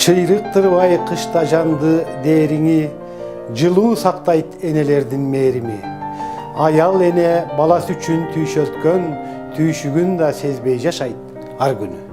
Çıyrıktırбай kışta жанды дээриңи, жылуу сактайт энелердин мээрими. Аял эне баласы үчүн түйшөлткөн түйшүгүн да сезбей жашайт ар күнү.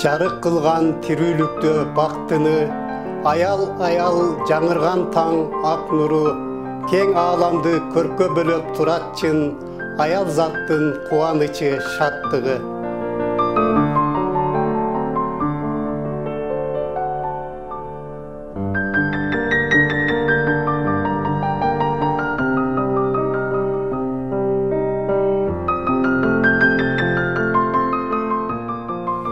Жарык кылган тирүүлүктө бактыны, аял жаңырган таң ак нуру, кең ааламды көркө бөлөп туратчын, аял заттын кубанычы, шаттыгы.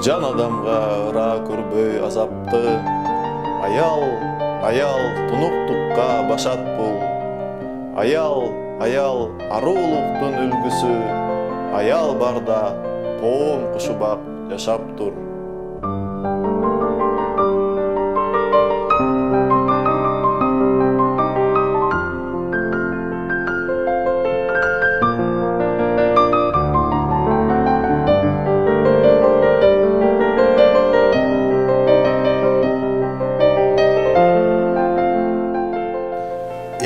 Жан адамга ыра көрбөй азапты, аял тунуктукка башат бул. Аял арулуктун үлгүсү, аял барда тоом кушубак жашап тур.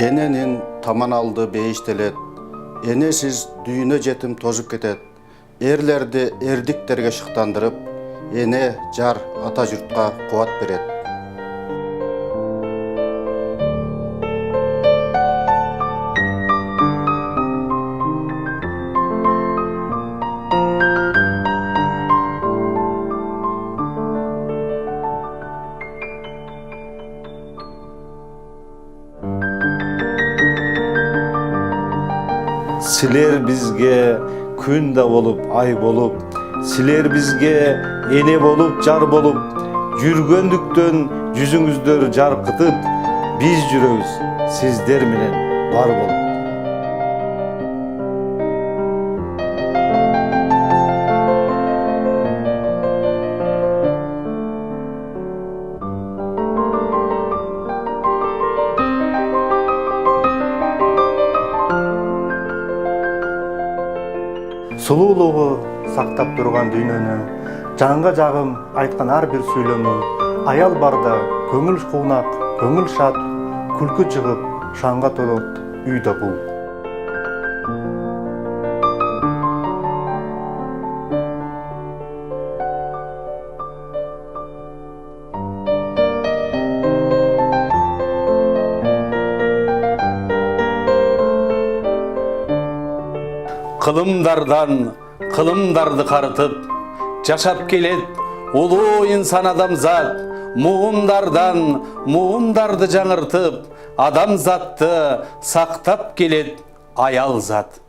Эненин таман алды бейиштелет, энесиз дүйнө жетим тозуп кетет. Эрлерди эрдиктерге шыктандырып, эне жар ата журтка кубат берет. Силер бизге күн да болуп, ай болуп, силер бизге эне болуп, жар болуп, жүргөндүктөн жүзүңүздөр жаркытып, биз жүрөбүз сиздер менен бар болуп. Сулуулугу сактап турган дүйнөнү, жанга жагым айткан ар бир сүйлөмү, аял барда көңүл куунак, көңүл шат, күлкү чыгып, шаңга толот үй да бул. Кылымдардан кылымдарды карытып, жашап келет улуу инсан адамзат, муумдардан муумдарды жаңыртып, адамзатты сактап келет аял зат.